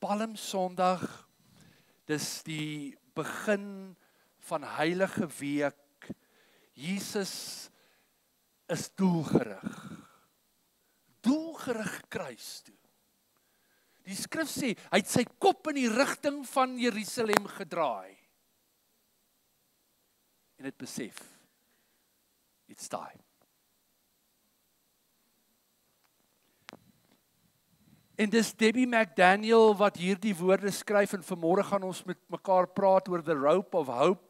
Palmsondag, dis die begin van Heilige Week. Jesus is doelgerig. Doelgerig kruis toe. Die skrif sê, hy het sy kop in die rigting van Jerusalem gedraai. En het besef, it's time. En dis Debbie McDaniel wat hierdie woorde skryf en vanmôre gaan ons met mekaar praat oor the rope of hope.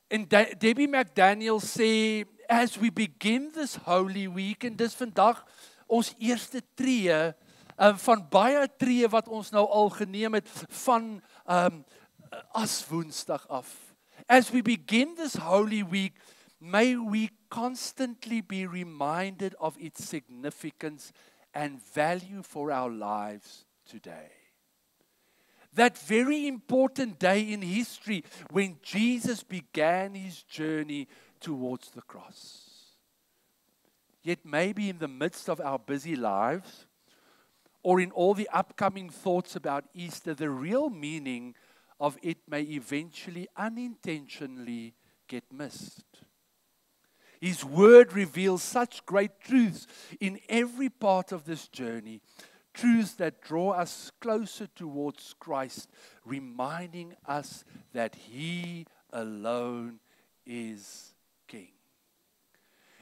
En Debbie McDaniel sê, as we begin this holy week, en dis vandag ons eerste tree, van baie tree wat ons nou al geneem het, van as Woensdag af. As we begin this holy week, may we constantly be reminded of its significance and value for our lives today. That very important day in history when Jesus began his journey towards the cross. Yet maybe in the midst of our busy lives, or in all the upcoming thoughts about Easter, the real meaning of it may eventually unintentionally get missed. His word reveals such great truths in every part of this journey, truths that draw us closer towards Christ, reminding us that He alone is King.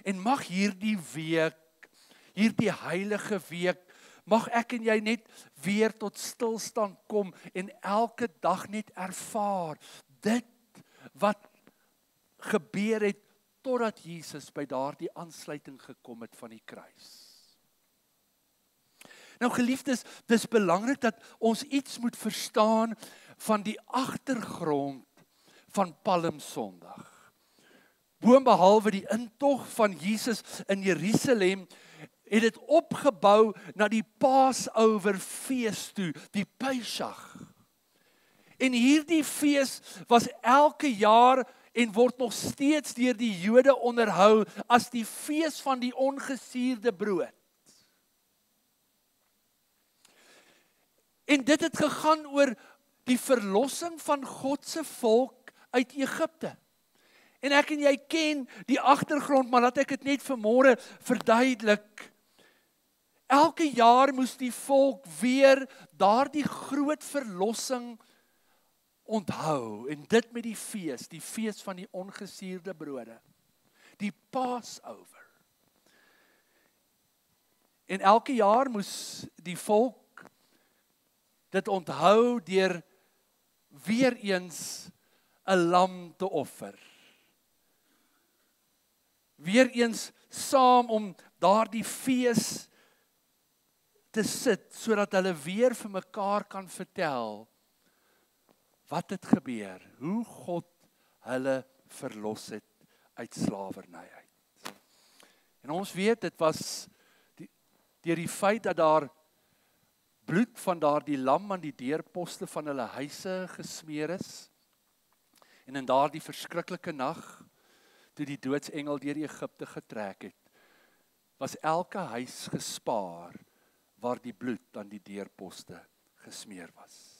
En mag hierdie week, hierdie heilige week, mag ek en jy net weer tot stilstand kom en elke dag net ervaar dit wat gebeur het totdat Jesus by daardie aansluiting gekom het van die kruis. Nou geliefdes, dis belangrik dat ons iets moet verstaan van die agtergrond van Palmsondag. Boonbehalwe die intog van Jesus in Jerusalem, het dit opgebou na die Passover fees toe, die Pesach. En hierdie fees was elke jaar en word nog steeds deur die Jode onderhou as die fees van die ongesuurde brood. En dit het gegaan oor die verlossing van God se volk uit Egipte. En ek en jy ken die agtergrond, maar laat ek dit net vanmôre verduidelik. Elke jaar moes die volk weer daardie groot verlossing onthou, en dit met die fees van die ongesuurde brode, die Passover. En elke jaar moes die volk dit onthou deur weer eens 'n lam te offer. Weer eens saam om daardie fees te sit, sodat hulle weer vir mekaar kan vertel wat het gebeur, hoe God hulle verlos het uit slawerny uit. En ons weet, dit was deur die feit dat daar bloed van daardie lam aan die deurposte van hulle huise gesmeer is, en in daardie verskriklike nag, toe die doodsengel deur Egipte getrek het, was elke huis gespaar waar die bloed aan die deurposte gesmeer was.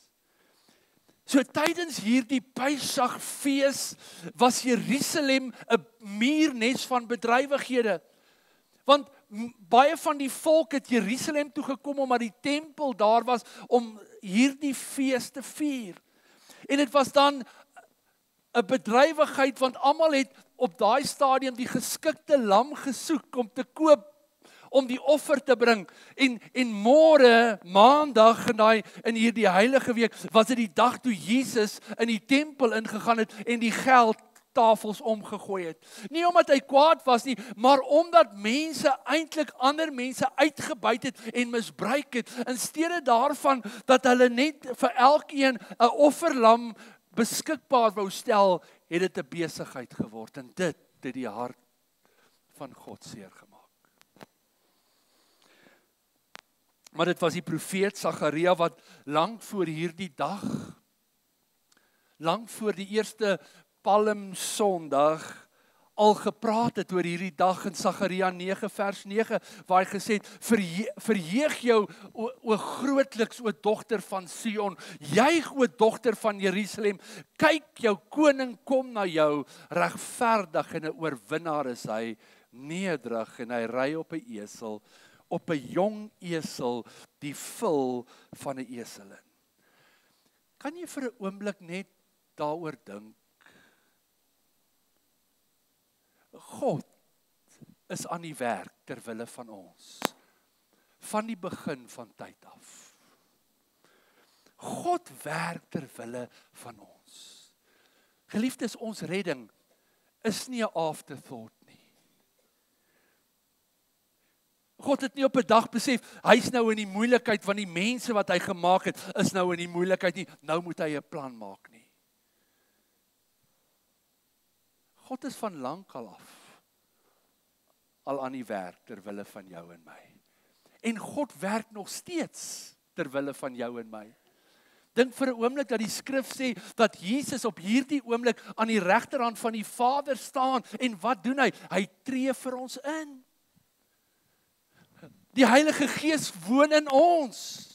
So tydens hierdie Pesachfees was Jerusalem 'n muurnes van bedrywighede. Want baie van die volk het Jerusalem toe gekom omdat die tempel daar was om hierdie fees te vier. En dit was dan 'n bedrywigheid want almal het op daai stadium die geskikte lam gesoek om te koop, om die offer te bring. En môre, maandag in hierdie heilige week, was dit die dag toe Jesus in die tempel ingegaan het en die geldtafels omgegooi het. Nie omdat hy kwaad was nie, maar omdat mense eintlik ander mense uitgebuit het en misbruik het. In steede daarvan dat hulle net vir elkeen 'n offerlam beskikbaar wou stel, het dit 'n besigheid geword. En dit het die hart van God seer gemaak. Maar dit was die profeet Sagaria wat lank voor hierdie dag, lank voor die eerste Palmsondag, al gepraat het oor hierdie dag in Sagaria 9 vers 9 waar hy gesê het verheug jou o grootliks o dogter van Sion, juig o dogter van Jerusalem, kyk jou koning kom na jou, regverdig en 'n oorwinnaar is hy, nederig en hy ry op 'n esel, op 'n jong esel, die vul van 'n eselin. Kan jy vir 'n oomblik net daaroor dink? God is aan die werk ter wille van ons, van die begin van tyd af. God werk ter wille van ons. Geliefdes, ons redding is nie 'n afterthought nie. God het nie op 'n dag besef, hy's nou in die moeilikheid, want die mense wat hy gemaak het, is nou in die moeilikheid nie, nou moet hy 'n plan maak nie. God is van lankal af al aan die werk ter wille van jou en my. En God werk nog steeds ter wille van jou en my. Dink vir 'n oomblik dat die skrif sê dat Jesus op hierdie oomblik aan die regterhand van die Vader staan en wat doen hy? Hy tree vir ons in. Die Heilige Gees woon in ons.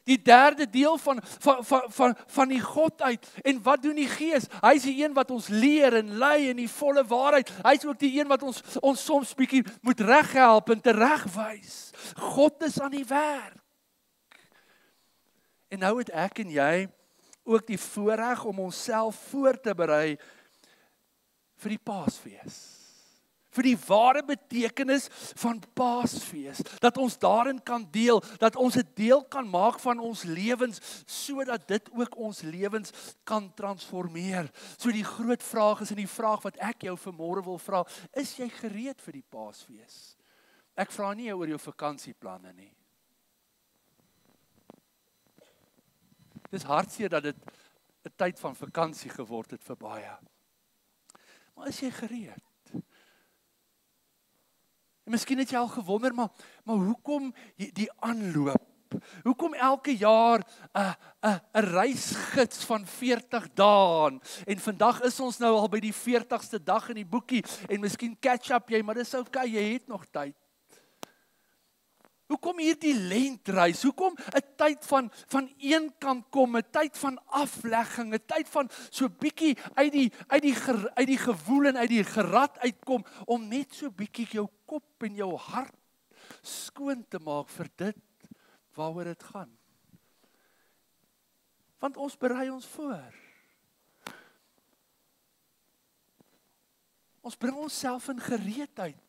Die derde deel van die Godheid. En wat doen die Gees? Hy is die een wat ons leer en lei in die volle waarheid. Hy is ook die een wat ons soms bietjie moet reghelp en teregwys. God is aan die werk. En nou het ek en jy ook die voorreg om onsself voor te berei vir die Paasfees. Vir die ware betekenis van Paasfees, dat ons daarin kan deel, dat ons 'n deel kan maak van ons lewens, sodat dit ook ons lewens kan transformeer. So die groot vraag is, en die vraag wat ek jou vanmôre wil vra, is jy gereed vir die Paasfees? Ek vra nie oor jou vakansieplanne nie. Dis hartseer dat dit 'n tyd van vakansie geword het vir baie. Maar is jy gereed? En miskien het jy al gewonder, maar hoekom die aanloop? Hoekom elke jaar 'n reisgids van 40 dae? En vandag is ons nou al by die 40ste dag in die boekie en miskien catch up jy, maar dis okay, jy het nog tyd. Hoekom hierdie lentreis? Hoekom 'n tyd van een kant kom, 'n tyd van aflegging, 'n tyd van so bietjie uit die gewoel en uit die gerad uitkom, om net so bietjie jou kop en jou hart skoon te maak vir dit waaroor dit gaan. Want ons berei ons voor. Ons bring onsself in gereedheid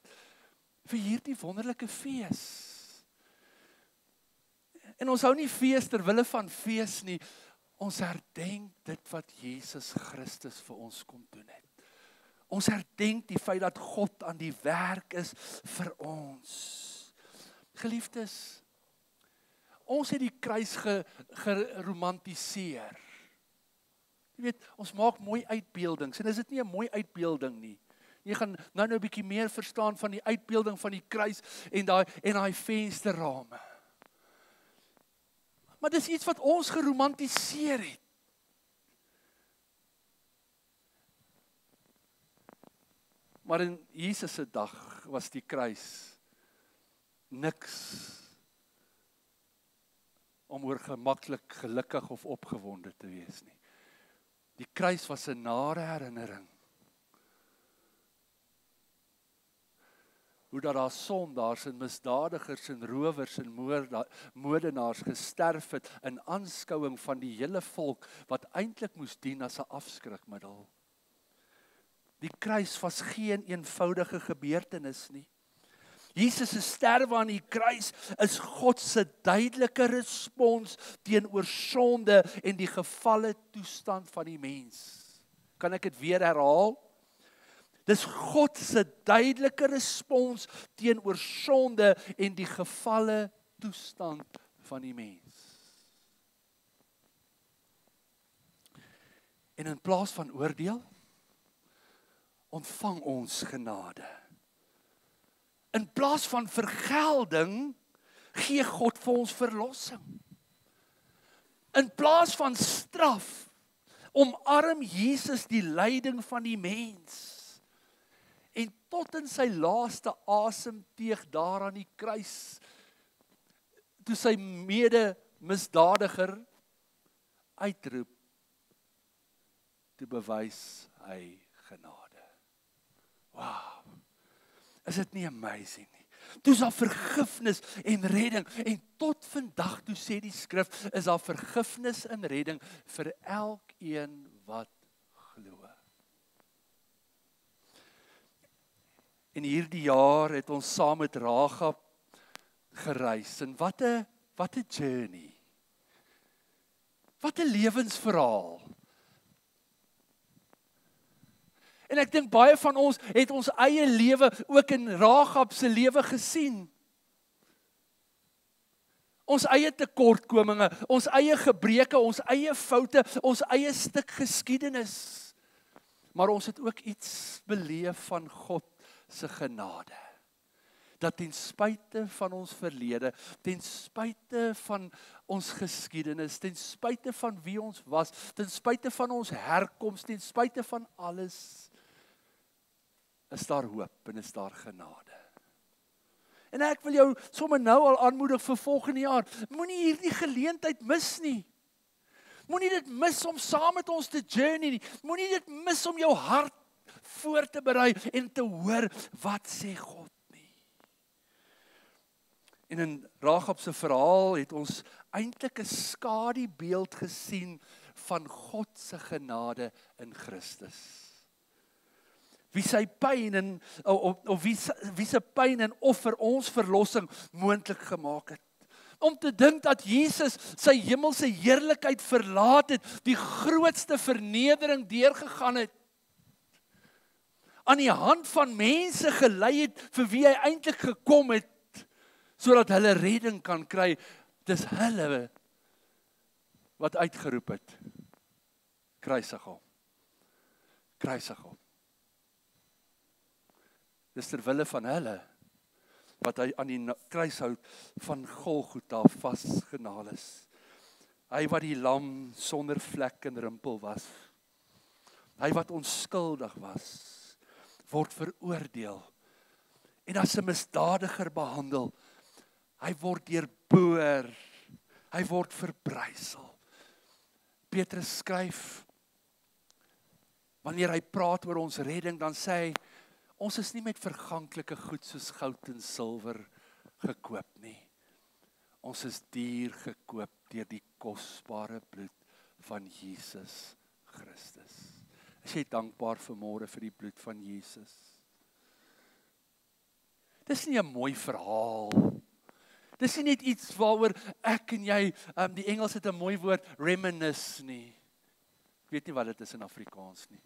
vir hierdie wonderlike fees. En ons hou nie fees ter wille van fees nie. Ons herdenk dit wat Jesus Christus vir ons kom doen het. Ons herdenk die feit dat God aan die werk is vir ons. Geliefdes, ons het die kruis geromantiseer. Jy weet, ons maak mooi uitbeeldings, en is dit nie 'n mooi uitbeelding nie. Jy gaan nou 'n bietjie meer verstaan van die uitbeelding van die kruis en daai vensterrame. Maar dis iets wat ons geromantiseer het. Maar in Jesus se dag was die kruis niks om oor gemaklik, gelukkig of opgewonde te wees nie. Die kruis was 'n nare herinnering. Hoe dat daar sondaars en misdadigers en rowers en moordenaars gesterf het in aanskouing van die hele volk wat eintlik moes dien as 'n afskrikmiddel. Die kruis was geen eenvoudige gebeurtenis nie. Jesus se sterwe aan die kruis is God se duidelike respons teenoor sonde en die gefalle toestand van die mens. Kan ek dit weer herhaal? Dis God se duidelike respons teenoor sonde en die gefalle toestand van die mens. En in plaas van oordeel, ontvang ons genade. In plaas van vergelding, gee God vir ons verlossing. In plaas van straf, omarm Jesus die lyding van die mens. tot in sy laaste asemteug daar aan die kruis, toe sy mede misdadiger uitroep, toe bewys hy genade. Wow, is dit nie amazing nie? Toe is daar vergifnis en redding, en tot vandag toe sê die skrif, is daar vergifnis en redding vir elkeen wat glo. En hierdie jaar het ons saam met Rahab gereis, en wat 'n journey. Wat 'n lewensverhaal. En ek dink baie van ons het ons eie lewe ook in Rahab se lewe gesien. Ons eie tekortkominge, ons eie gebreke, ons eie foute, ons eie stuk geskiedenis. Maar ons het ook iets beleef van God se genade. Dat ten spyte van ons verlede, ten spyte van ons geskiedenis, ten spyte van wie ons was, ten spyte van ons herkoms, ten spyte van alles, is daar hoop en is daar genade. En ek wil jou sommer nou al aanmoedig vir volgende jaar, moenie hierdie geleentheid mis nie. Moenie dit mis om saam met ons te journey nie. Moenie dit mis om jou hart voor te berei en te hoor wat sê God nie. En in Rahab se verhaal het ons eintlik 'n skadubeeld gesien van God se genade in Christus. Wie sy pyn en of wie se pyn en offer ons verlossing moontlik gemaak het. Om te dink dat Jesus sy hemelse heerlikheid verlaat het, die grootste vernedering deurgegaan het, aan die hand van mense gelei het vir wie hy eintlik gekom het, sodat hulle redding kan kry. Dis hulle wat uitgeroep het, kruisig hom. Kruisig hom. Dis terwille van hulle wat hy aan die kruishout van Golgotha vasgenaal is. Hy wat die lam sonder vlek en rimpel was. Hy wat onskuldig was, word veroordeel en as 'n misdadiger behandel. Hy word deurboor, hy word verbrysel. Petrus skryf, wanneer hy praat oor ons redding, dan sê hy, ons is nie met verganklike goed soos goud en silwer gekoop nie. Ons is duur gekoop deur die kosbare bloed van Jesus Christus. Is jy dankbaar vanmôre vir die bloed van Jesus? Dis nie 'n mooi verhaal. Dis nie net iets waaroor ek en jy, die Engels het 'n mooi woord, reminisce nie. Ek weet nie wat dit is in Afrikaans nie.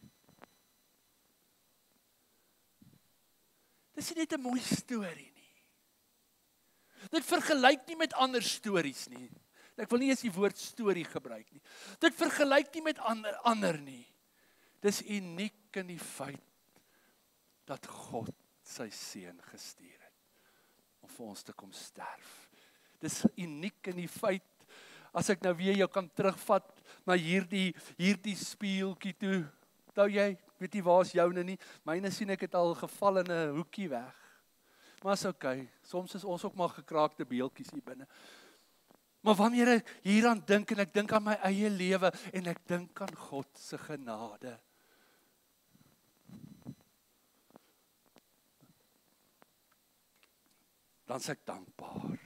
Dis nie net 'n mooi storie nie. Dit vergelyk nie met ander stories nie. Ek wil nie eens die woord storie gebruik nie. Dit vergelyk nie met ander nie. Dis uniek in die feit dat God sy seun gestuur het om vir ons te kom sterf. Dis uniek in die feit, as ek nou weer jou kan terugvat na hierdie speeltjie toe. Nou jy, weet nie waar is joune nie. Myne sien ek het al geval in 'n hoekie weg. Maar is okay. Soms is ons ook maar gekraakte beeltjies hier binne. Maar wanneer ek hieraan dink en ek dink aan my eie lewe en ek dink aan God se genade, dan is ek dankbaar.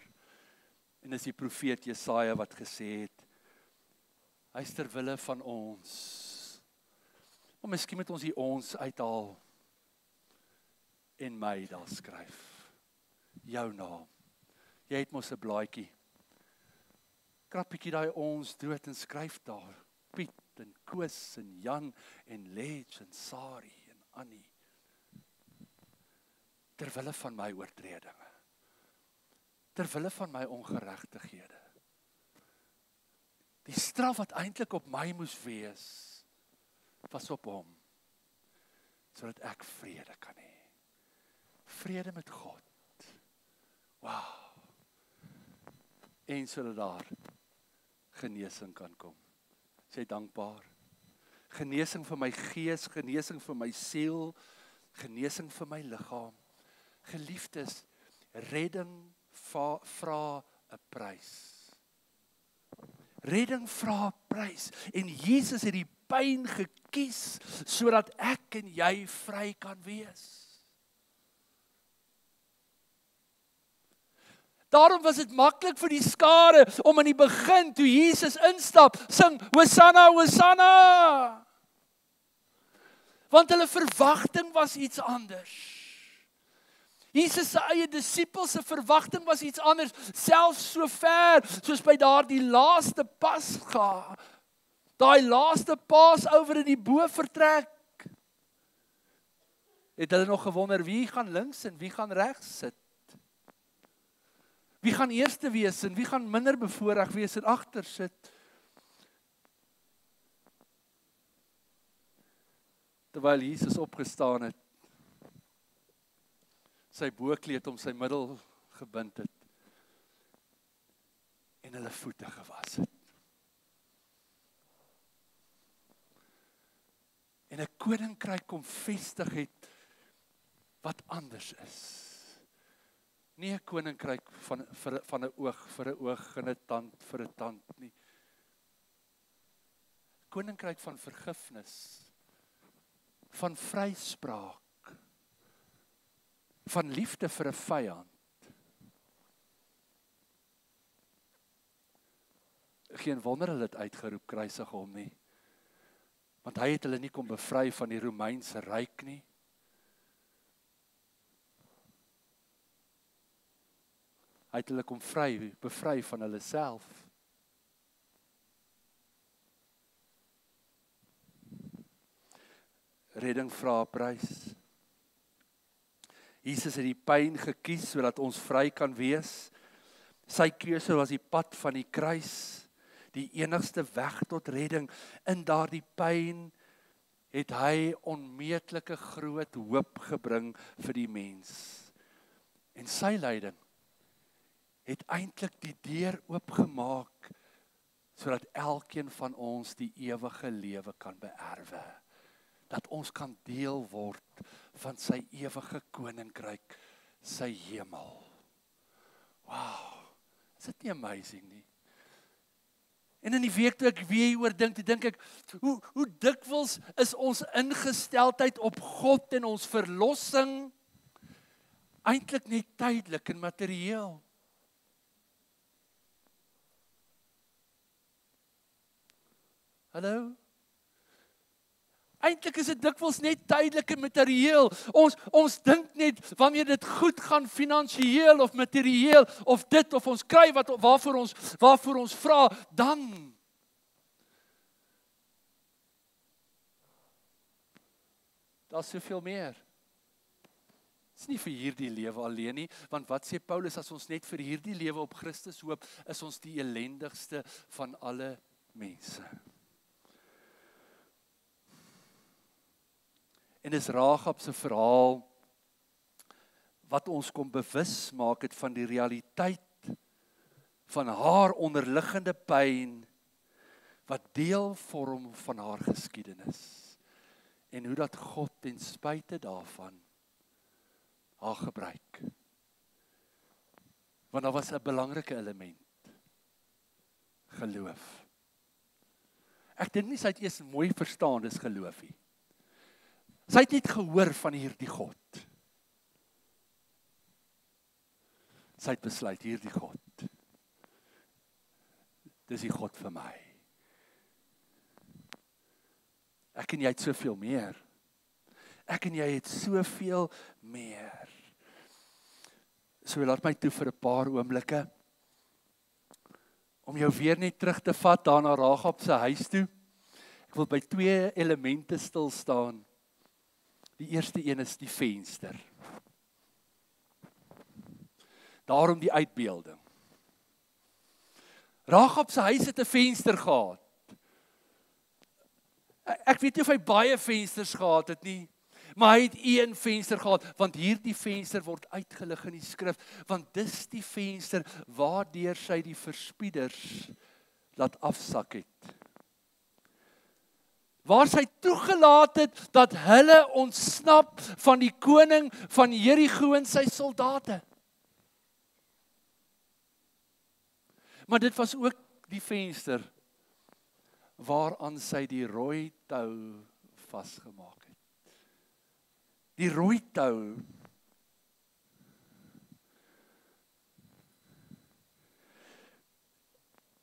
En is die profeet Jesaja wat gesê het, hy is ter wille van ons. Maar miskien moet ons die ons uithaal en my daar skryf. Jou naam. Jy het mos 'n blaadjie. Krap bietjie daai ons dood en skryf daar. Piet en Koos en Jan en Ledge en Sari en Annie. Ter wille van my oortredinge. Ter wille van my ongeregtighede. Die straf wat eintlik op my moes wees, was op hom, sodat ek vrede kan hê. Vrede met God. Wow. En sodat daar genesing kan kom. Is jy dankbaar? Genesing vir my gees, genesing vir my siel, genesing vir my liggaam. Geliefdes, redding vra 'n prys. Redding vra 'n prys. En Jesus het die pyn gekies, sodat ek en jy vry kan wees. Daarom was dit maklik vir die skare om in die begin, toe Jesus instap, sing, Hosanna, Hosanna. Want hulle verwagting was iets anders. Jesus se eie disippels se verwagting was iets anders, selfs so ver, soos by daardie laaste Pasga, daai laaste Passover in die bofortrek, het hulle nog gewonder, wie gaan links en wie gaan regs sit? Wie gaan eerste wees en wie gaan minder bevoorreg wees en agter sit? Terwyl Jesus opgestaan het, sy boekleed om sy middel gebind het, en hulle voete gewas het. En 'n koninkryk kom vestig het, wat anders is. Nie 'n koninkryk van 'n oog vir 'n oog en 'n tand vir 'n tand nie. Koninkryk van vergifnis, van vryspraak, van liefde vir 'n vyand. Geen wonder hulle het uitgeroep, kruisig hom nie. Want hy het hulle nie kom bevry van die Romeinse ryk nie. Hy het hulle kom bevry van hulle self. Redding vra 'n prys. Jesus het die pyn gekies sodat ons vry kan wees. Sy keuse was die pad van die kruis, die enigste weg tot redding. In daardie pyn het hy onmeetlike groot hoop gebring vir die mens. En sy lyding het eintlik die deur oopgemaak sodat elkeen van ons die ewige lewe kan beerwe. Dat ons kan deel word van sy ewige koninkryk, sy hemel. Wow, is dit nie amazing nie? En in die week toe ek weer hieroor dink, toe dink ek, hoe dikwels is ons ingesteldheid op God en ons verlossing eintlik net tydelik en materieel. Hallo? Eintlik is dit dikwels net tydelik en materieel. Ons dink net wanneer dit goed gaan finansiëel of materieel of dit of ons kry waarvoor ons vra, dan daar's soveel meer. Dit is nie vir hierdie lewe alleen nie, want wat sê Paulus, as ons net vir hierdie lewe op Christus hoop, is ons die ellendigste van alle mense. En dis Rahab se verhaal wat ons kom bewus maak het van die realiteit van haar onderliggende pyn wat deel vorm van haar geskiedenis. En hoe dat God ten spyte daarvan haar gebruik. Want daar was 'n belangrike element. Geloof. Ek dink nie sy het eers mooi verstaan dis geloof nie. Sy het net gehoor van hierdie God. Sy het besluit, hierdie God, dis die God vir my. Ek en jy het soveel meer. Ek en jy het soveel meer. So laat my toe vir 'n paar oomblikke, om jou weer net terug te vat daar na Rahab se huis toe. Ek wil by 2 elemente stil staan. Die eerste een is die venster. Daarom die uitbeelding. Rahab se huis het 'n venster gehad. Ek weet nie of hy baie vensters gehad het nie, maar hy het 1 venster gehad, want hierdie venster word uitgelig in die skrif, want dis die venster waardeur sy die verspieders laat afsak het. waar sy toegelaat het dat hulle ontsnap van die koning van Jerigo en sy soldate. Maar dit was ook die venster waaraan sy die rooi tou vasgemaak het. Die rooi tou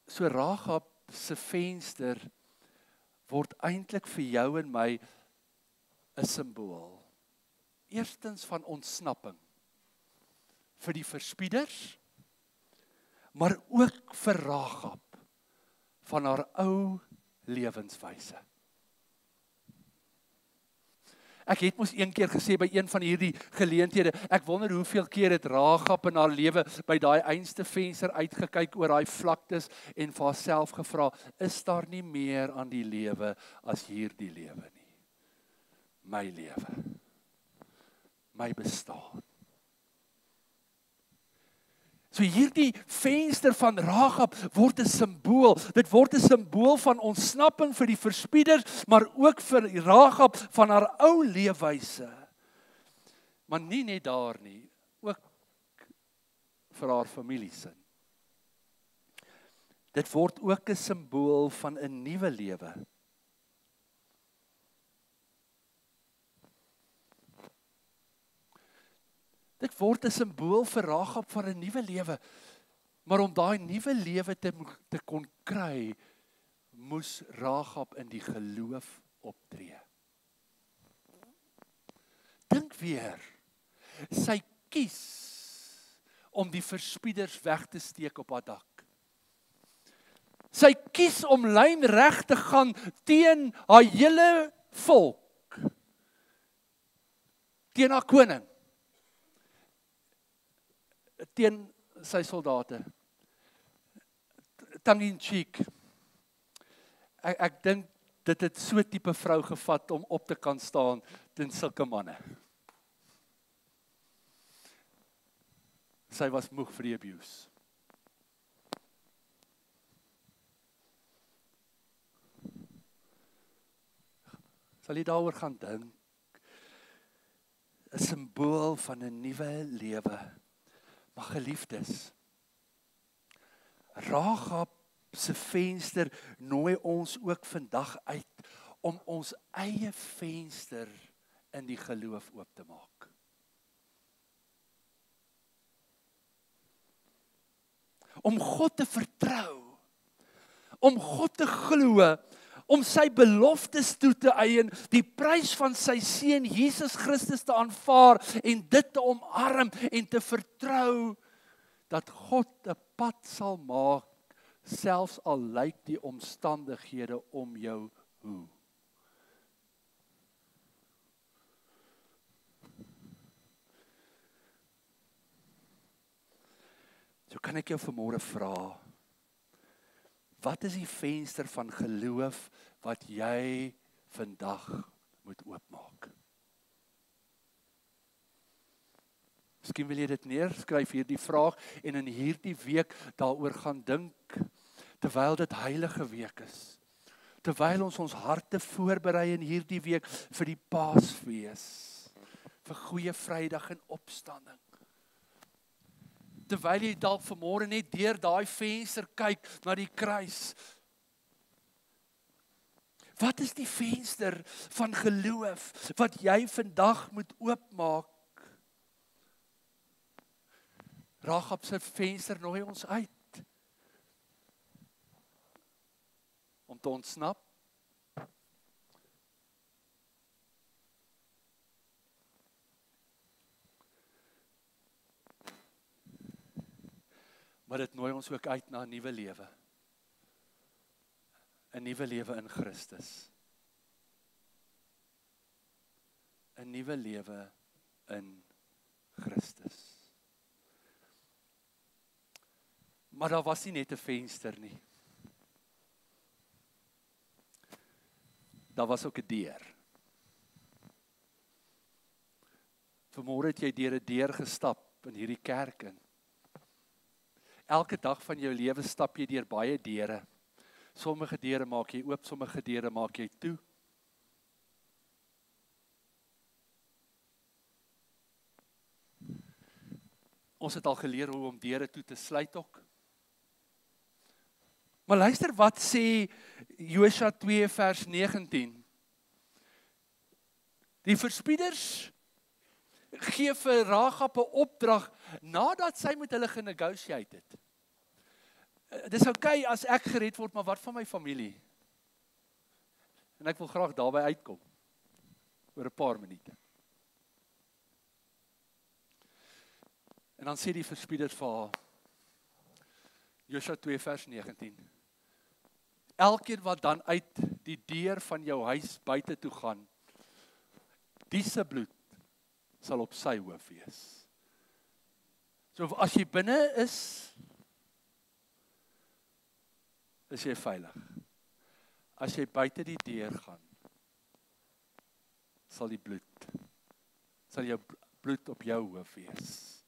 so Rahab se venster word eintlik vir jou en my 'n simbool. Eerstens van ontsnapping vir die verspieders, maar ook vir Rahab van haar ou lewenswyse. Ek het mos een keer gesê by een van hierdie geleenthede, ek wonder hoeveel keer het Rahab in haar lewe by daai einste venster uitgekyk oor daai vlaktes en vir haarself gevra, is daar nie meer aan die lewe as hierdie lewe nie? My lewe, my bestaan. So hierdie venster van Rahab word 'n simbool. Dit word 'n simbool van ontsnapping vir die verspieders, maar ook vir Rahab van haar ou leefwyse. Maar nie net daar nie, ook vir haar familiesin. Dit word ook 'n simbool van 'n nuwe lewe. Dit word 'n simbool vir Rahab van 'n nuwe lewe. Maar om daai nuwe lewe te kon kry, moes Rahab in die geloof optree. Dink weer. Sy kies om die verspieders weg te steek op haar dak. Sy kies om lynreg te gaan teen haar hele volk. Teen haar koning. Teen sy soldate. Tongue in cheek. Ek dink dit het so tipe vrou gevat om op te kan staan teen sulke manne. Sy was moeg vir die abuse. Sal jy daaroor gaan dink? 'n Simbool van 'n nuwe lewe. Maar geliefdes, Rahab se venster nooi ons ook vandag uit om ons eie venster in die geloof oop te maak. Om God te vertrou, om God te glo, om sy beloftes toe te eien, die prys van sy seun Jesus Christus te aanvaar en dit te omarm en te vertrou dat God 'n pad sal maak, selfs al lyk die omstandighede om jou hoe. So kan ek jou vanmôre vra, wat is die venster van geloof wat jy vandag moet oopmaak? Miskien wil jy dit neerskryf, hierdie vraag, en in hierdie week daaroor gaan dink, terwyl dit heilige week is. Terwyl ons harte voorberei in hierdie week vir die Paasfees, vir Goeie Vrydag en opstanding. Terwyl jy dalk vanmôre net deur daai venster kyk na die kruis. Wat is die venster van geloof wat jy vandag moet oopmaak? Rahab se venster nooi ons uit om te ontsnap. Maar dit nooi ons ook uit na 'n nuwe lewe. 'n Nuwe lewe in Christus. 'n Nuwe lewe in Christus. Maar daar was nie net 'n venster nie. Daar was ook 'n deur. Vanmôre het jy deur 'n deur gestap in hierdie kerk in. Elke dag van jou lewe stap jy deur baie deure. Sommige deure maak jy oop, sommige deure maak jy toe. Ons het al geleer hoe om deure toe te sluit ook. Maar luister wat sê Josua 2 vers 19. Die verspieders gee vir Rahab 'n opdrag nadat sy met hulle genegotiate het. Dis okay as ek gered word, maar wat van my familie? En ek wil graag daarby uitkom oor 'n paar minute. En dan sê die verspieders vir haar, Josua 2 vers 19. Elkeen wat dan uit die deur van jou huis buite toe gaan, die se bloed sal op sy hoof wees. So as jy binne is jy veilig. As jy buite die deur gaan, sal jou bloed op jou hoof wees.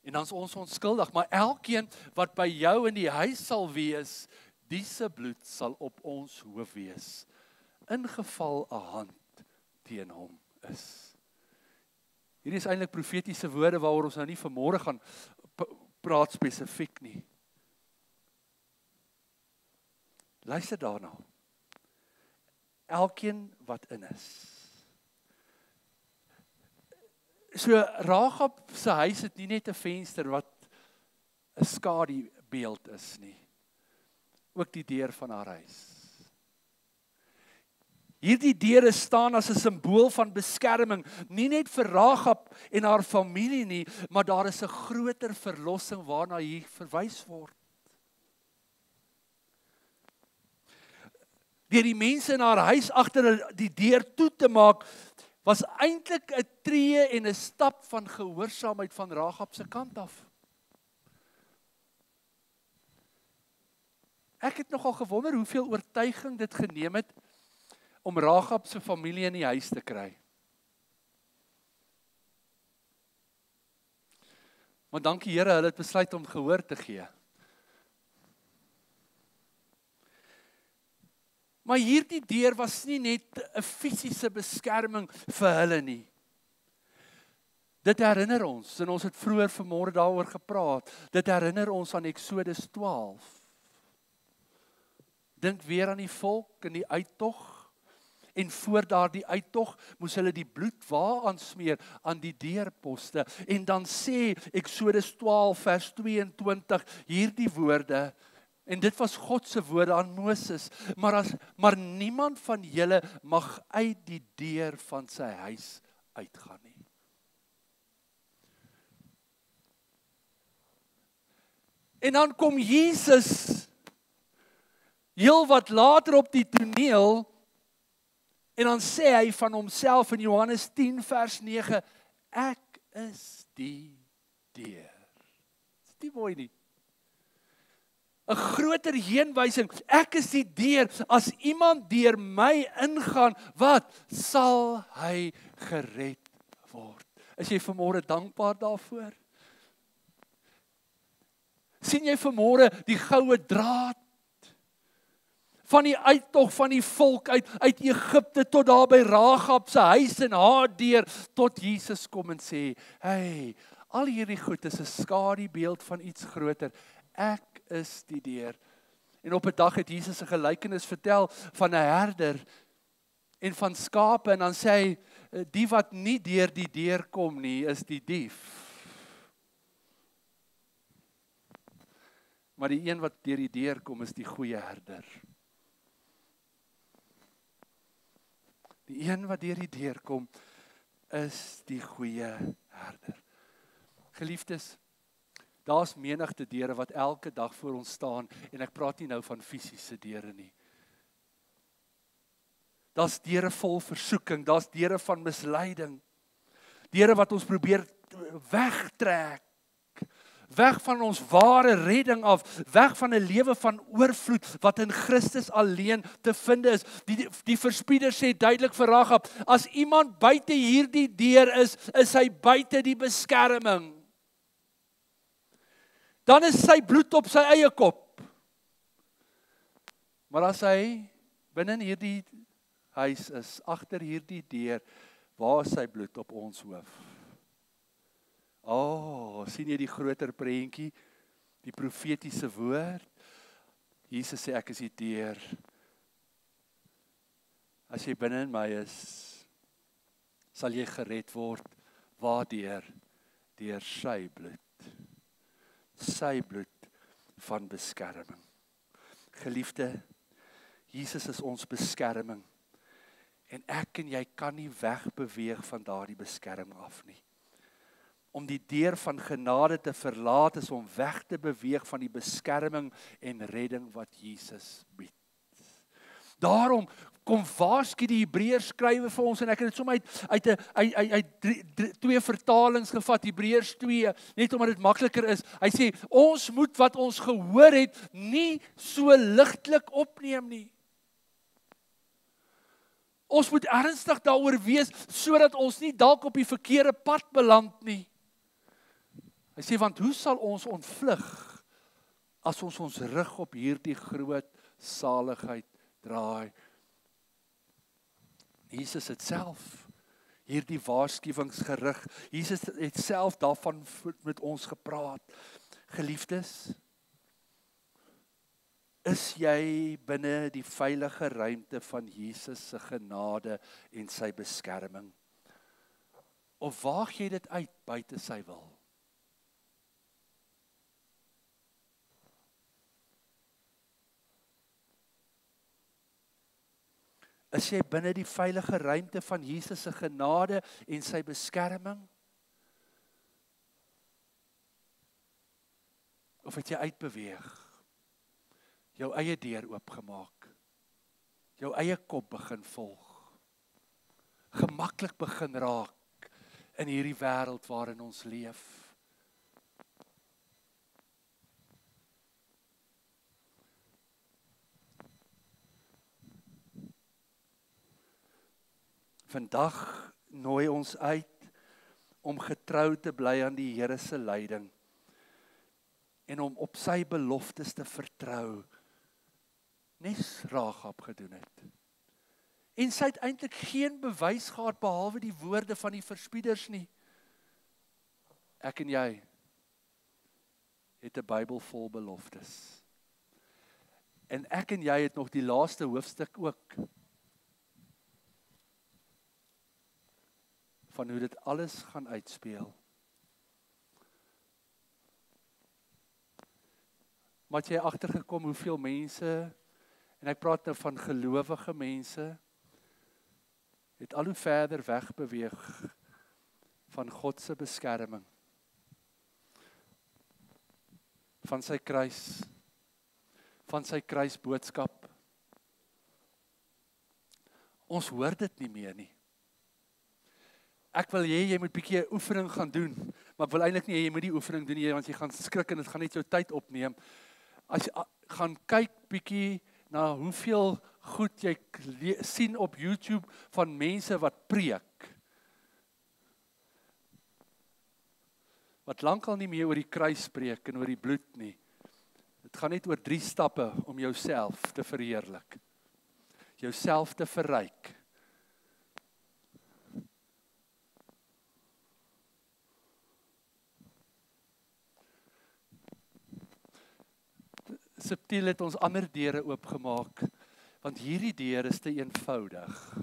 En dan is ons onskuldig, maar elkeen wat by jou in die huis sal wees, die se bloed sal op ons hoof wees, ingeval 'n hand teen hom is. Hierdie is eintlik profetiese woorde waaroor ons nou nie vanmôre gaan praat spesifiek nie. Luister daarna. Elkeen wat in is. So Rahab se huis het nie net 'n venster wat 'n skadubeeld is nie. Ook die deur van haar huis. Hierdie deure staan as 'n simbool van beskerming, nie net vir Rahab en haar familie nie, maar daar is 'n groter verlossing waarna hier verwys word. Deur die mense in haar huis agter die deur toe te maak, was eintlik 'n tree en 'n stap van gehoorsaamheid van Rahab se kant af. Ek het nogal gewonder hoeveel oortuiging dit geneem het om Rahab se familie in die huis te kry. Maar dankie Here, hulle het besluit om gehoor te gee. Maar hierdie deur was nie net 'n fisiese beskerming vir hulle nie. Dit herinner ons, en ons het vroeër vanmôre daaroor gepraat, dit herinner ons aan Eksodus 12. Dink weer aan die volk in die uittog, en voor daardie uittog moes hulle die bloed waar aansmeer aan die deurposte, en dan sê Eksodus 12 vers 22 hierdie woorde, en dit was God se woorde aan Moses, maar niemand van julle mag uit die deur van sy huis uitgaan nie. En dan kom Jesus heel wat later op die toneel, en dan sê hy van homself in Johannes 10 vers 9, ek is die deur. Is dit mooi nie? 'n groter heenwysing, ek is die deur, as iemand deur my ingaan, wat sal hy gered word? Is jy vanmôre dankbaar daarvoor? Sien jy vanmôre die goue draad van die uittog van die volk uit Egipte tot daar by Rahab se huis en haar deur tot Jesus kom en sê, hey, al hierdie goed is 'n skadubeeld van iets groter. Ek is die deur. En op 'n dag het Jesus 'n gelykenis vertel van 'n herder en van skape, en dan sê hy, die wat nie deur die deur kom nie, is die dief. Maar die een wat deur die deur kom, is die goeie herder. Die een wat deur die deur kom, is die goeie herder. Geliefdes, daar's menigte deure wat elke dag voor ons staan, en ek praat nie nou van fisiese deure nie. Daar's deure vol versoeking, daar's deure van misleiding, deure wat ons probeer wegtrek, weg van ons ware redding af, weg van 'n lewe van oorvloed, wat in Christus alleen te vind is. Die verspieder sê duidelik vir Rahab, as iemand buite hierdie deur is hy buite die beskerming. Dan is sy bloed op sy eie kop. Maar as hy binne in hierdie huis is, agter hierdie deur, waar is sy bloed op ons hoof? Sien jy die groter prentjie, die profetiese woord? Jesus sê ek is die deur. As jy binne in my is, sal jy gered word. Waardeur? Deur sy bloed. Sy bloed van beskerming. Geliefde, Jesus is ons beskerming. En ek en jy kan nie wegbeweeg van daardie beskerming af nie. Om die deur van genade te verlaat is om weg te beweeg van die beskerming en redding wat Jesus bied. Daarom kom waarsku die Hebreërs skrywer vir ons, en ek het dit sommer uit twee vertalings gevat, Hebreërs 2, net omdat dit makliker is. Hy sê, ons moet wat ons gehoor het, nie so ligtelik opneem nie. Ons moet ernstig daaroor wees, sodat ons nie dalk op die verkeerde pad beland nie. Hy sê, want hoe sal ons ontvlug, as ons rug op hierdie groot saligheid draai? Jesus het self hierdie waarskuwingsgerig. Jesus het self daarvan met ons gepraat. Geliefdes, is jy binne die veilige ruimte van Jesus se genade en sy beskerming? Of waag jy dit uit buite sy wil? Is jy binne die veilige ruimte van Jesus se genade en sy beskerming? Of het jy uitbeweeg? Jou eie deur oopgemaak? Jou eie kop begin volg? Gemaklik begin raak in hierdie wêreld waarin ons leef? Vandag nooi ons uit om getrou te bly aan die Here se leiding en om op sy beloftes te vertrou, nes Rahab gedoen het. En sy het eintlik geen bewys gehad behalwe die woorde van die verspieders nie. Ek en jy het 'n Bybel vol beloftes. En ek en jy het nog die laaste hoofstuk ook van hoe dit alles gaan uitspeel. Maar het jy agtergekom hoeveel mense, en ek praat nou van gelowige mense, het al hoe verder wegbeweeg van God se beskerming, van sy kruis, van sy kruisboodskap. Ons hoor dit nie meer nie. Ek wil jy moet 'n bietjie 'n oefening gaan doen, maar ek wil eintlik nie jy moet die oefening doen nie, want jy gaan skrik en dit gaan net jou tyd opneem. As jy gaan kyk bietjie na hoeveel goed jy sien op YouTube van mense wat preek, wat lankal nie meer oor die kruis spreek en oor die bloed nie. Dit gaan net oor 3 stappe om jouself te verheerlik, jouself te verryk. Subtiel het ons ander deure oopgemaak, want hierdie deur is te eenvoudig.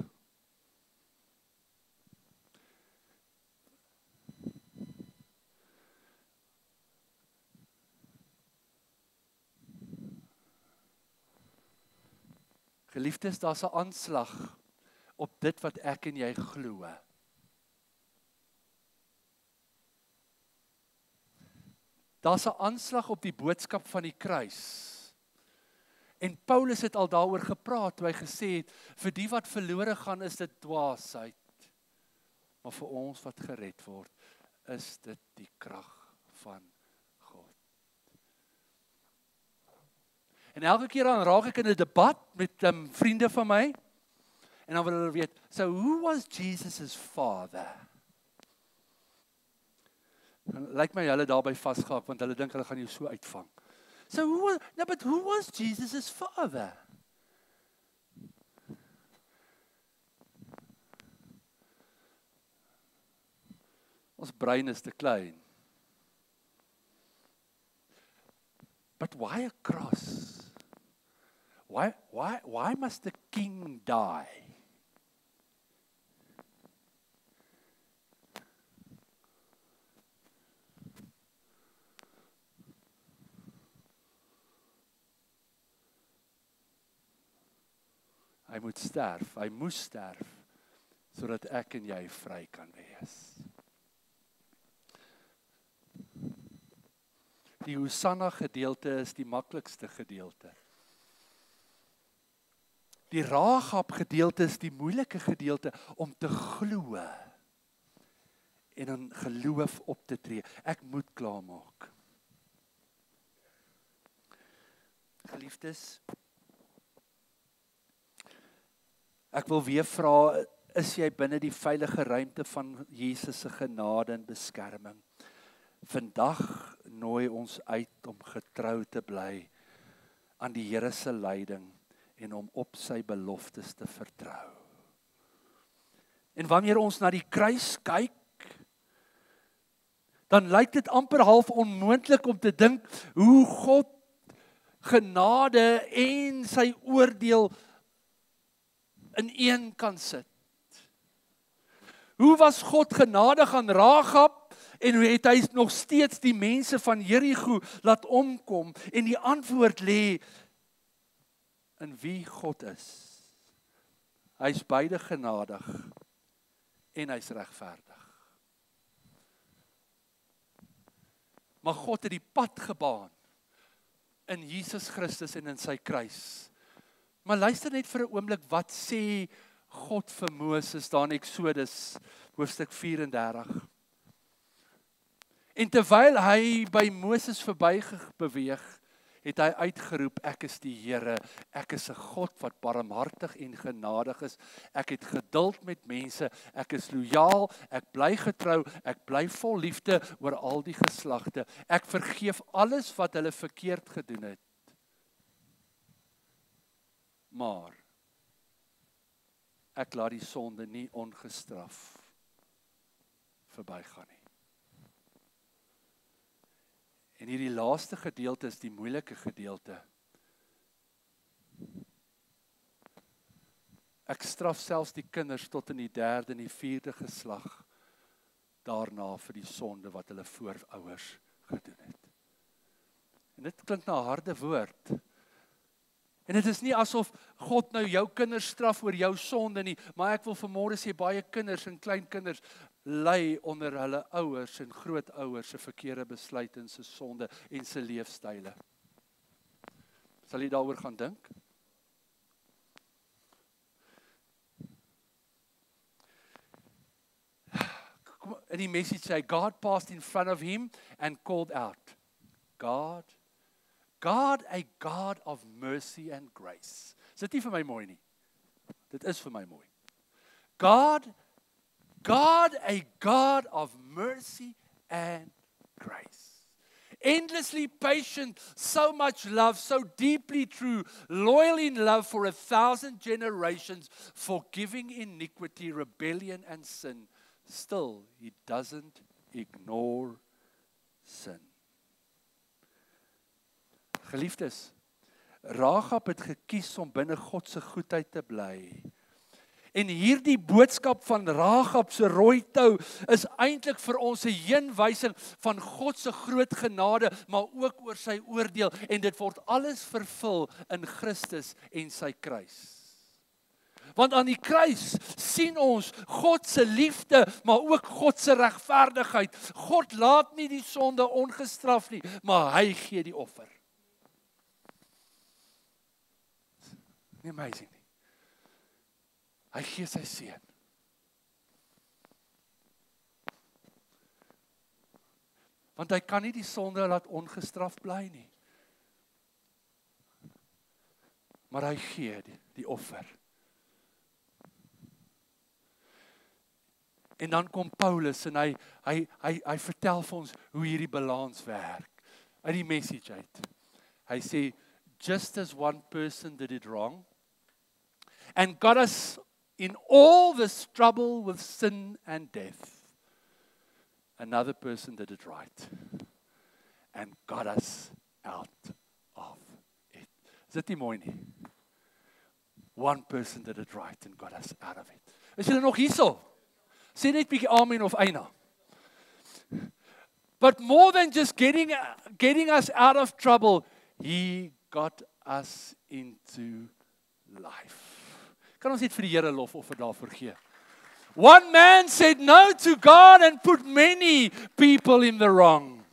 Geliefdes, daar's 'n aanslag op dit wat ek en jy glo. Daar's 'n aanslag op die boodskap van die kruis. En Paulus het al daaroor gepraat, toe hy gesê het, vir die wat verlore gaan is dit dwaasheid. Maar vir ons wat gered word, is dit die krag van God. En elke keer dan raak ek in 'n debat met vriende van my, en dan wil hulle weet, so who was Jesus' father? Lyk my hulle daarby vasgehak, want hulle dink hulle gaan jou so uitvang. So who was Jesus' father? Ons brein is te klein But why a cross? Why must the king die? Hy moet sterf, hy moes sterf, sodat ek en jy vry kan wees. Die Hosanna gedeelte is die maklikste gedeelte. Die Rahab gedeelte is die moeilike gedeelte om te glo en in geloof op te tree. Ek moet klaarmaak. Geliefdes, ek wil weer vra, is jy binne die veilige ruimte van Jesus se genade en beskerming? Vandag nooi ons uit om getrou te bly aan die Here se leiding en om op sy beloftes te vertrou. En wanneer ons na die kruis kyk, dan lyk dit amper half onmoontlik om te dink hoe God genade en sy oordeel in een kan sit. Hoe was God genadig aan Rahab en hoe het hy nog steeds die mense van Jerigo laat omkom? En die antwoord lê in wie God is. Hy's beide genadig en hy's regverdig. Maar God het die pad gebaan in Jesus Christus en in sy kruis. Maar luister net vir 'n oomblik, wat sê God vir Moses daar in Eksodus hoofstuk 34. En terwyl hy by Moses verby beweeg, het hy uitgeroep, ek is die Here, ek is 'n God wat barmhartig en genadig is, ek het geduld met mense, ek is lojaal, ek bly getrou, ek bly vol liefde oor al die geslagte, ek vergeef alles wat hulle verkeerd gedoen het. Maar ek laat die sonde nie ongestraf verbygaan nie. En hierdie laaste gedeelte is die moeilike gedeelte. Ek straf selfs die kinders tot in die 3de en die 4de geslag daarna vir die sonde wat hulle voorouers gedoen het. En dit klink na 'n harde woord. En dit is nie asof God nou jou kinders straf oor jou sonde nie, maar ek wil vanmôre sê baie kinders en kleinkinders ly onder hulle ouers en grootouers se verkeerde besluite en se sonde en se leefstyle. Sal jy daaroor gaan dink? In die message sê, God passed in front of him and called out, God, a God of mercy and grace. Is dit nie vir my mooi nie? Dit is vir my mooi. God, a God of mercy and grace. Endlessly patient, so much love, so deeply true, loyal in love for 1,000 generations, forgiving iniquity, rebellion and sin. Still, he doesn't ignore sin. Geliefdes, Rahab het gekies om binne God se goedheid te bly. En hierdie boodskap van Rahab se rooi tou is eintlik vir ons 'n heenwysing van God se groot genade, maar ook oor sy oordeel, en dit word alles vervul in Christus en sy kruis. Want aan die kruis sien ons God se liefde, maar ook God se regverdigheid. God laat nie die sonde ongestraf nie, maar hy gee die offer. Nie amazing nie. Hy gee sy seun. Want hy kan nie die sonde laat ongestraf bly nie. Maar hy gee die offer. En dan kom Paulus en hy vertel vir ons hoe hierdie balans werk. Uit die message uit. Hy sê, just as one person did it wrong, and got us in all this trouble with sin and death, another person did it right, and got us out dit nie mooi nie? One person did it right and got us out of it. Is julle nog hierso? Sê net bietjie amen of eina. But more than just getting us out of trouble, he got us into life. Kan ons net vir die Here lof of vir daarvoor gee? One man said no to God and put many people in the wrong.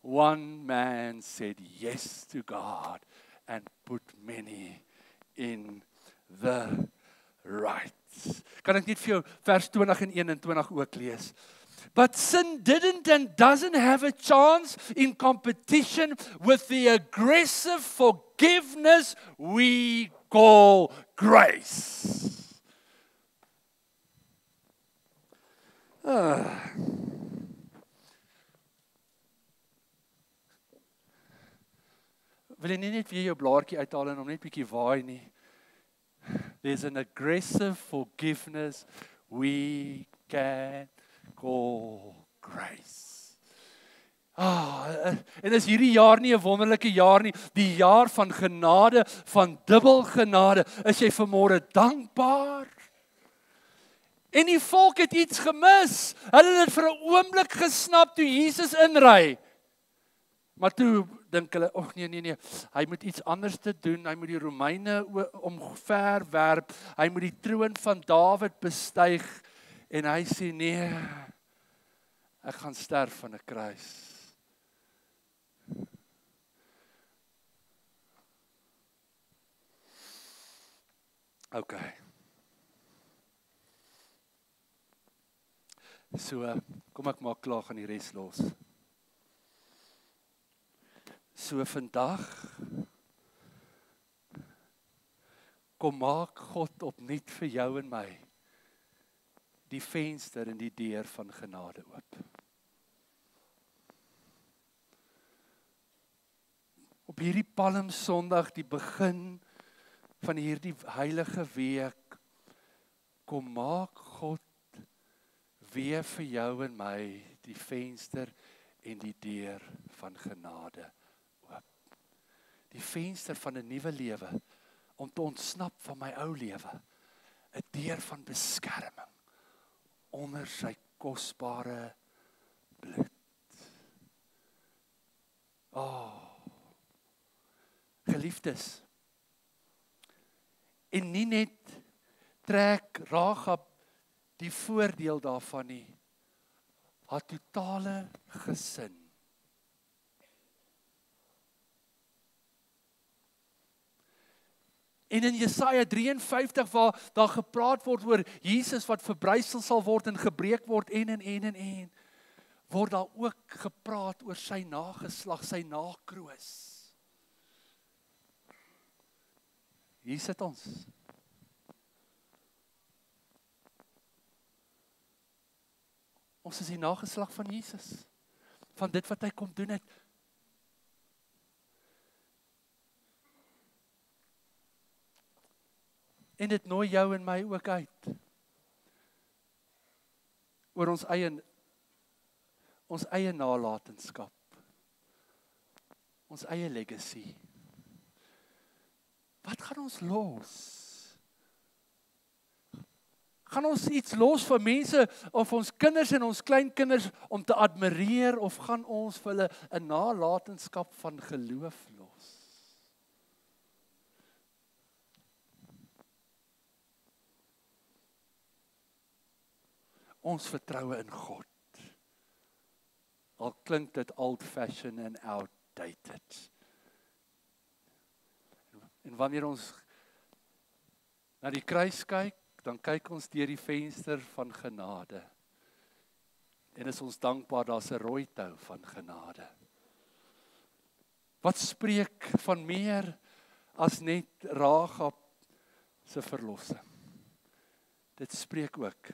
One man said yes to God and put many in the right. Kan ek net vir jou vers 20 en 21 ook lees? But sin didn't and doesn't have a chance in competition with the aggressive forgiveness we call grace. Wil jy net weer jou blaartjie uithaal en hom net bietjie waai nie? There's an aggressive forgiveness we can call grace. En is hierdie jaar nie 'n wonderlike jaar nie, die jaar van genade, van dubbel genade. Is jy vanmôre dankbaar? En die volk het iets gemis. Hulle het vir 'n oomblik gesnap toe Jesus inry. Maar toe dink hulle, nee, hy moet iets anders te doen. Hy moet die Romeine omverwerp. Hy moet die troon van Dawid bestyg. En hy sê, nee, ek gaan sterf van 'n kruis. Okay. So, kom ek maak klaar gaan die res los. So vandag kom maak God opnuut vir jou en my die venster en die deur van genade oop. Op hierdie Palm Sondag, die begin van hierdie heilige week, kom maak God weer vir jou en my die venster en die deur van genade oop. Die venster van 'n nuwe lewe, om te ontsnap van my ou lewe. 'n Deur van beskerming onder sy kosbare bloed. Geliefdes, en nie net trek Rahab die voordeel daarvan nie, haar totale gesin. En in Jesaja 53 waar daar gepraat word oor Jesus wat verbrysel sal word en gebreek word en word daar ook gepraat oor sy nageslag, sy nakroos. Hier sit ons. Ons is die nageslag van Jesus, van dit wat hy kom doen het. En dit nooi jou en my ook uit. Oor ons eie nalatenskap. Ons eie legacy. Wat gaan ons los? Gaan ons iets los vir mense of ons kinders en ons kleinkinders om te admireer of gaan ons vir hulle 'n nalatenskap van geloof los? Ons vertroue in God. Al klink dit old-fashioned en outdated. En wanneer ons na die kruis kyk, dan kyk ons deur die venster van genade. En is ons dankbaar daar's 'n rooi tou van genade. Wat spreek van meer as net Rahab se verlossing? Dit spreek ook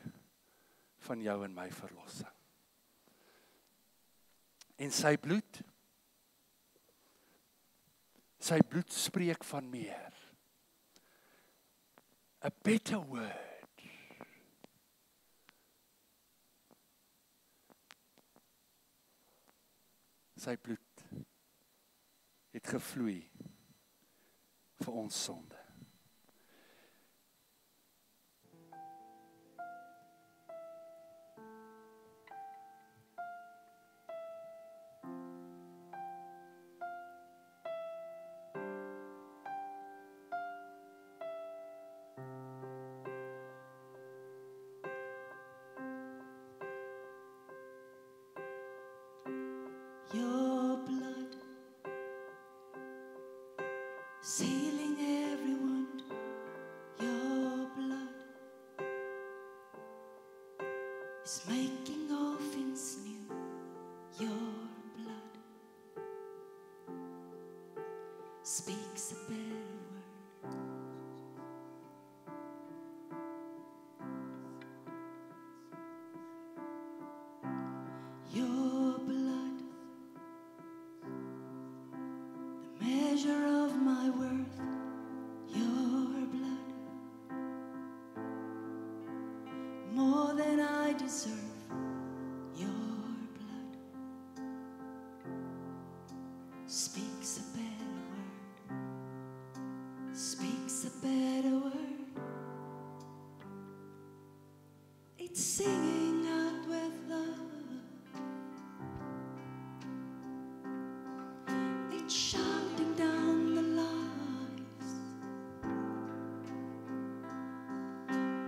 van jou en my verlossing. En sy bloed spreek van meer. A better word. Sy bloed het gevloei vir ons sonde. Your blood, sealing every wound. Your blood is making all things new. Your blood speaks a better word. Your blood, the measure of my worth. Your blood, more than I deserve. Your blood speaks a better word. Speaks a better word. It's singing out with love. It's shouting down the lies.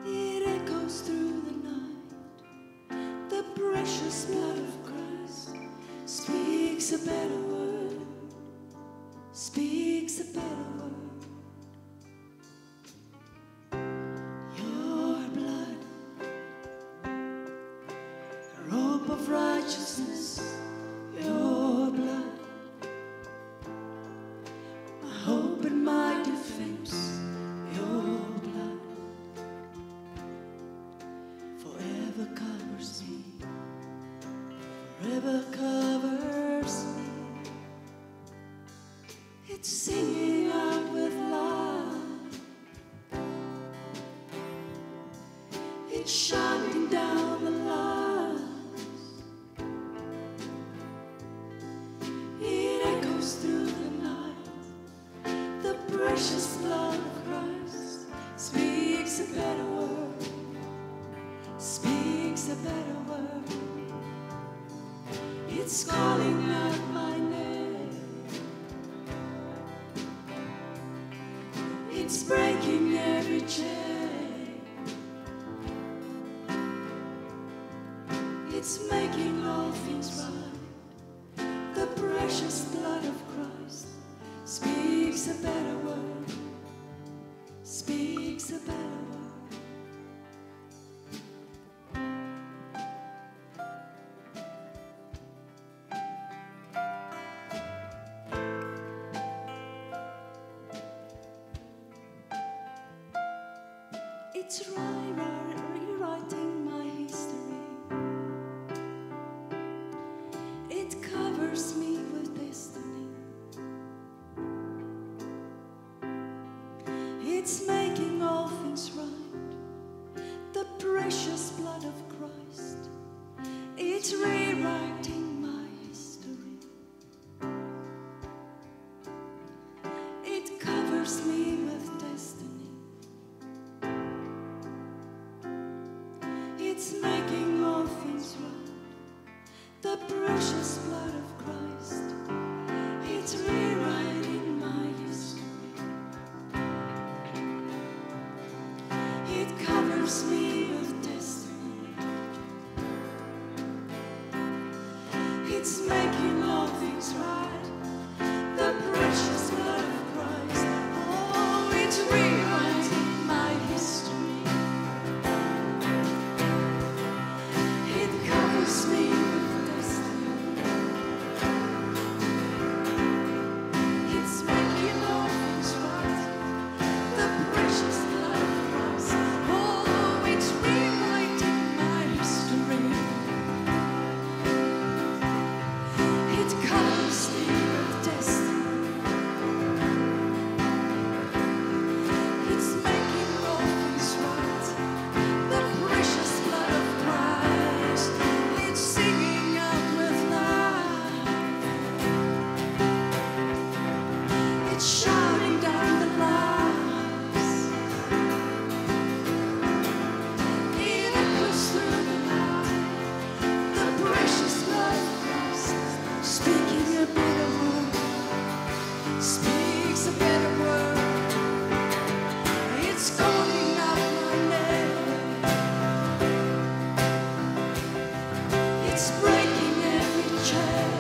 It echoes through the night. The precious blood of Christ speaks a better word. Speaks a better word. Your blood, a robe of righteousness. Your blood, my hope and my defense. Your blood forever covers me. Forever covers me. It's singing out with love. It's shining down the lies. It echoes through the night. The precious blood of Christ speaks a better word. Speaks a better word. It's calling out my name. It's breaking every chain. It's making all things right. The precious blood of Christ speaks a better word. Speaks a better word. It's rewriting my history. It covers me with destiny. It's making all things right. The precious blood of Christ. It's rewriting my history. It covers me with destiny. It's making all things right. The precious blood of Christ. It's rewriting my history. It covers me with destiny. It's making all things right. The precious blood of Christ. Oh, it's rewriting my history. It covers me with destiny. It's making all things right. The precious blood of Christ. Oh, it's rewriting my history. It's calling out my name. It's breaking every chain.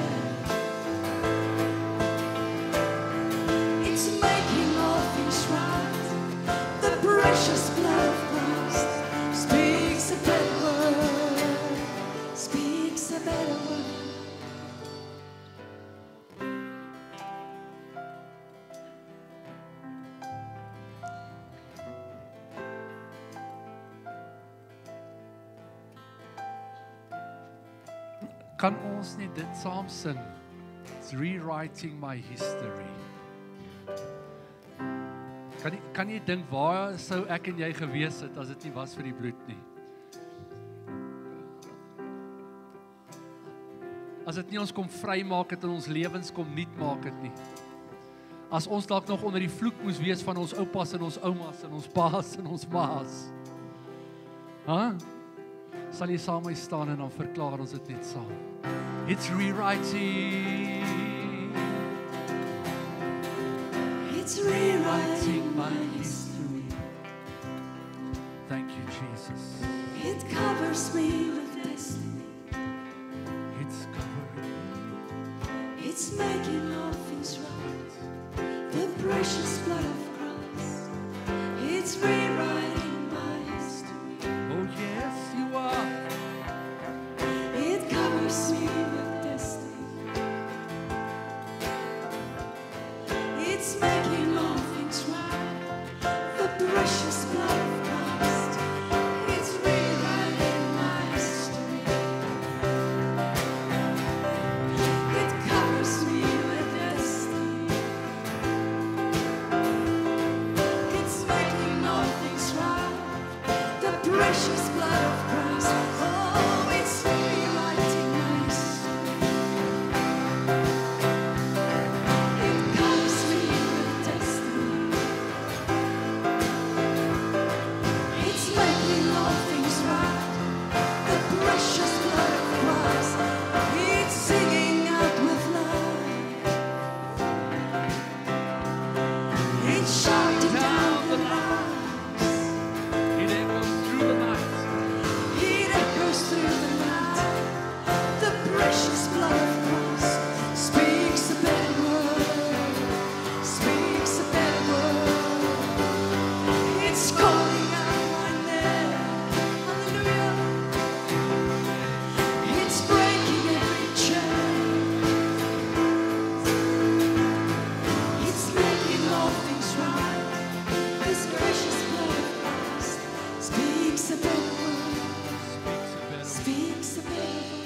It's making all things right. The precious blood of Christ speaks a better word. Speaks a better word. Kan ons nie dit saam sing? It's rewriting my history. Kan jy dink waar sou ek en jy gewees het as dit nie was vir die bloed nie? As dit nie ons kom vrymaak het en ons lewens kom nuut maak het nie. As ons dalk nog onder die vloek moes wees van ons oupas en ons oumas en ons paas en ons maas. Sal jy saam met my staan en dan verklaar ons dit net saam. It's rewriting. It's rewriting my history. Thank you, Jesus. It covers me with destiny. It's covering. It's making all things right. The precious blood of Christ. It's rewriting my history. Oh yes, you are. It covers me with destiny. It's making all things right. The precious blood of Christ. It's rewriting my history. It covers me with destiny. It's making all things right. The precious blood of Christ. Oh, it's rewriting my history. It covers me with destiny. It's making all things right. The precious blood of Christ. It's singing out with life. It's shouting down the lights. It echoes through the night. It echoes through the night. The precious blood of Christ speaks a better word. Speaks a better word. It's calling out my name. Hallelujah. It's breaking every chain. It's making all things right. This precious blood of Christ speaks a better word. Speaks a better Speaks a better word.